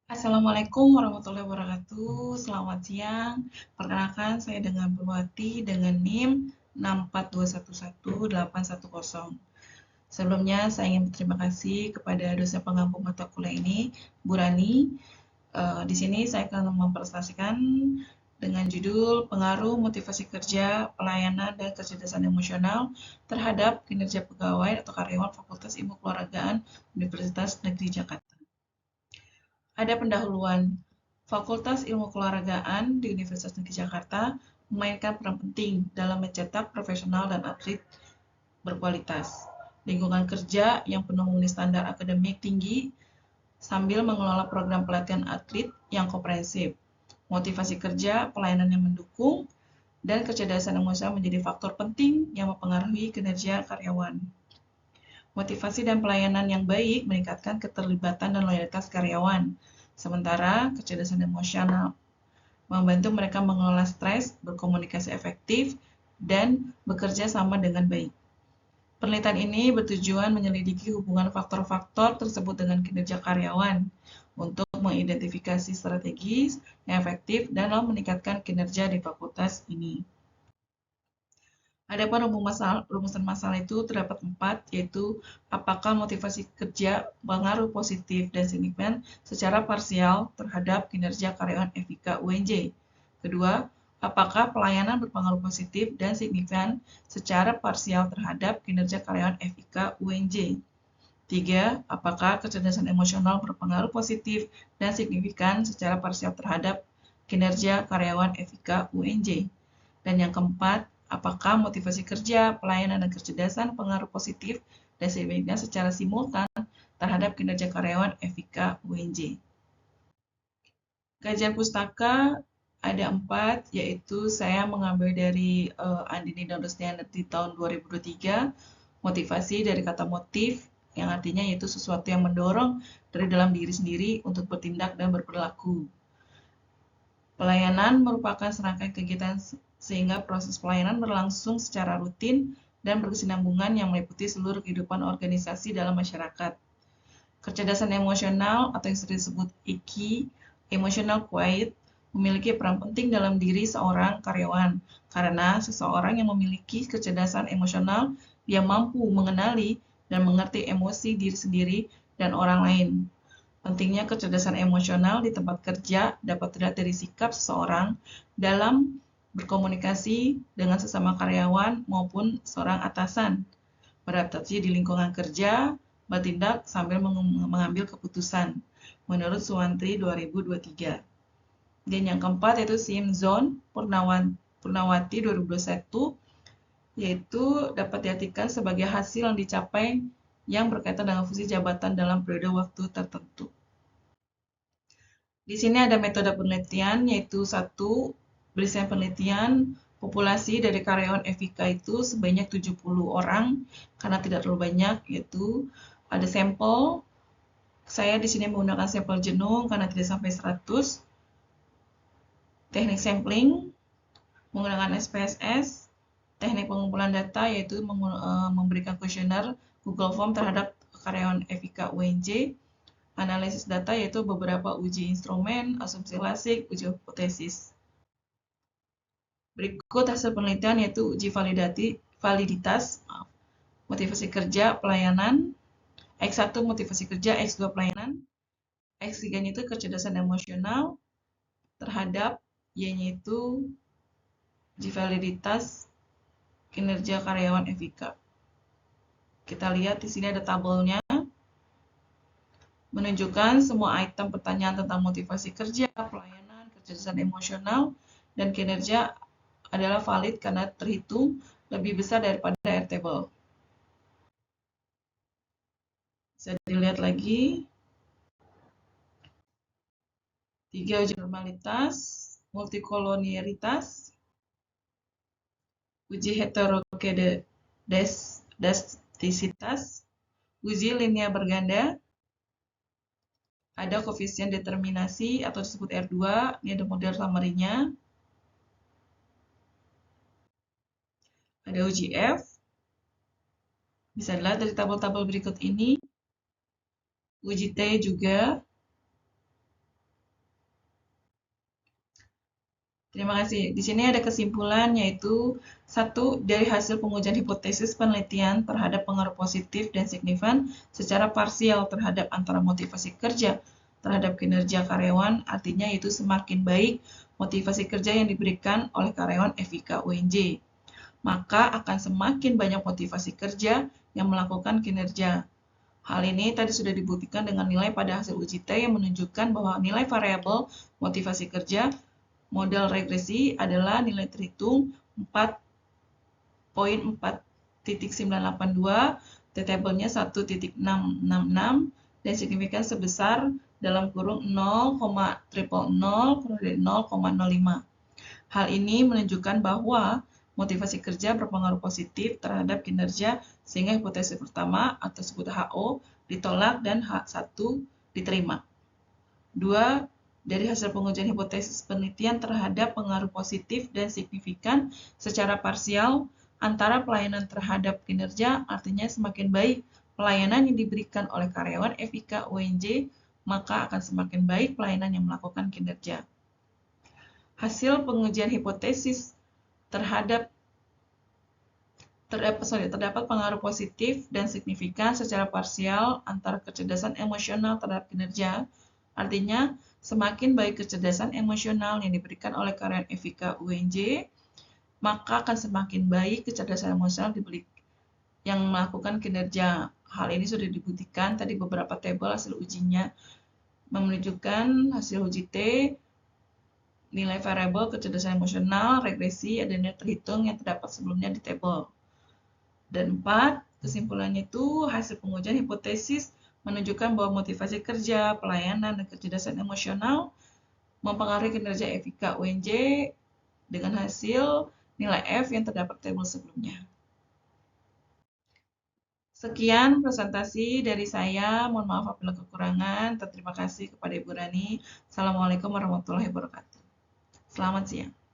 Assalamualaikum warahmatullahi wabarakatuh. Selamat siang. Perkenalkan, saya dengan Purwati dengan NIM 642118110. Sebelumnya, saya ingin berterima kasih kepada dosen pengampu mata kuliah ini, Bu Rani. Di sini saya akan mempresentasikan dengan judul Pengaruh Motivasi Kerja, Pelayanan, dan Kecerdasan Emosional terhadap kinerja pegawai atau karyawan Fakultas Ilmu Keluargaan Universitas Negeri Jakarta. Ada pendahuluan. Fakultas Ilmu Keluargaan di Universitas Negeri Jakarta memainkan peran penting dalam mencetak profesional dan atlet berkualitas. Lingkungan kerja yang penuh memenuhi standar akademik tinggi sambil mengelola program pelatihan atlet yang komprehensif. Motivasi kerja, pelayanan yang mendukung, dan kecerdasan emosional menjadi faktor penting yang mempengaruhi kinerja karyawan. Motivasi dan pelayanan yang baik meningkatkan keterlibatan dan loyalitas karyawan, sementara kecerdasan emosional membantu mereka mengelola stres, berkomunikasi efektif, dan bekerja sama dengan baik. Penelitian ini bertujuan menyelidiki hubungan faktor-faktor tersebut dengan kinerja karyawan untuk mengidentifikasi strategis yang efektif dalam meningkatkan kinerja di fakultas ini. Adapun rumusan masalah itu terdapat 4, yaitu apakah motivasi kerja pengaruh positif dan signifikan secara parsial terhadap kinerja karyawan FIK UNJ. Kedua, apakah pelayanan berpengaruh positif dan signifikan secara parsial terhadap kinerja karyawan FIK UNJ. 3. Apakah kecerdasan emosional berpengaruh positif dan signifikan secara parsial terhadap kinerja karyawan FIK UNJ. Dan yang keempat, apakah motivasi kerja, pelayanan, dan kecerdasan pengaruh positif dan signifikan secara simultan terhadap kinerja karyawan FIK UNJ. Kajian pustaka ada 4, yaitu saya mengambil dari Andini dan Rusdiana di tahun 2023, motivasi dari kata motif, yang artinya yaitu sesuatu yang mendorong dari dalam diri sendiri untuk bertindak dan berperilaku. Pelayanan merupakan serangkaian kegiatan sehingga proses pelayanan berlangsung secara rutin dan berkesinambungan yang meliputi seluruh kehidupan organisasi dalam masyarakat. Kecerdasan emosional atau yang sering disebut EQ, emotional quiet, memiliki peran penting dalam diri seorang karyawan karena seseorang yang memiliki kecerdasan emosional dia mampu mengenali dan mengerti emosi diri sendiri dan orang lain. Pentingnya kecerdasan emosional di tempat kerja dapat dilihat dari sikap seseorang dalam berkomunikasi dengan sesama karyawan maupun seorang atasan, beradaptasi di lingkungan kerja, bertindak sambil mengambil keputusan, menurut Suwantri 2023. Dan yang keempat yaitu Simzon Purnawati 2021, yaitu dapat diartikan sebagai hasil yang dicapai yang berkaitan dengan fungsi jabatan dalam periode waktu tertentu. Di sini ada metode penelitian, yaitu 1, berdasarkan penelitian populasi dari karyawan FIK itu sebanyak 70 orang, karena tidak terlalu banyak, yaitu ada sampel. Saya di sini menggunakan sampel jenung karena tidak sampai 100. Teknik sampling menggunakan SPSS. Teknik pengumpulan data yaitu memberikan kuesioner Google Form terhadap karyawan FIK UNJ. Analisis data yaitu beberapa uji instrumen, asumsi lasik, uji hipotesis. Berikut hasil penelitian yaitu uji validitas, motivasi kerja, pelayanan, X1 motivasi kerja, X2 pelayanan, X3 itu kecerdasan emosional terhadap Y-nya itu uji validitas kinerja karyawan FIK. Kita lihat di sini ada tabelnya, menunjukkan semua item pertanyaan tentang motivasi kerja, pelayanan, kecerdasan emosional, dan kinerja adalah valid karena terhitung lebih besar daripada Airtable. Bisa dilihat lagi. 3, uji normalitas, multikolonialitas, uji heterokedastisitas, uji linear berganda, ada koefisien determinasi atau disebut R2, ini ada model summary-nya. Ada uji F, bisa dilihat dari tabel-tabel berikut ini. Uji T juga, Terima kasih. Di sini ada kesimpulan yaitu satu, dari hasil pengujian hipotesis penelitian terhadap pengaruh positif dan signifan secara parsial terhadap antara motivasi kerja terhadap kinerja karyawan, artinya itu semakin baik motivasi kerja yang diberikan oleh karyawan FIK UNJ, maka akan semakin banyak motivasi kerja yang melakukan kinerja. Hal ini tadi sudah dibuktikan dengan nilai pada hasil uji T yang menunjukkan bahwa nilai variabel motivasi kerja model regresi adalah nilai terhitung 4.4.982, T-tabelnya 1.666, dan signifikan sebesar dalam kurung 0,000,005. Hal ini menunjukkan bahwa motivasi kerja berpengaruh positif terhadap kinerja sehingga hipotesis pertama atau disebut HO ditolak dan H1 diterima. 2. Dari hasil pengujian hipotesis penelitian terhadap pengaruh positif dan signifikan secara parsial antara pelayanan terhadap kinerja, artinya semakin baik pelayanan yang diberikan oleh karyawan FIK UNJ, maka akan semakin baik pelayanan yang melakukan kinerja. Hasil pengujian hipotesis terdapat pengaruh positif dan signifikan secara parsial antara kecerdasan emosional terhadap kinerja, artinya semakin baik kecerdasan emosional yang diberikan oleh karyawan FIK UNJ, maka akan semakin baik kecerdasan emosional yang melakukan kinerja. Hal ini sudah dibuktikan tadi beberapa tabel hasil ujinya menunjukkan hasil uji T, nilai variabel kecerdasan emosional, regresi, dan nilai terhitung yang terdapat sebelumnya di tabel. Dan 4, kesimpulannya itu hasil pengujian hipotesis menunjukkan bahwa motivasi kerja, pelayanan, dan kecerdasan emosional mempengaruhi kinerja FIK UNJ dengan hasil nilai F yang terdapat tabel sebelumnya. Sekian presentasi dari saya. Mohon maaf apabila kekurangan. Terima kasih kepada Ibu Rani. Assalamualaikum warahmatullahi wabarakatuh. Selamat siang.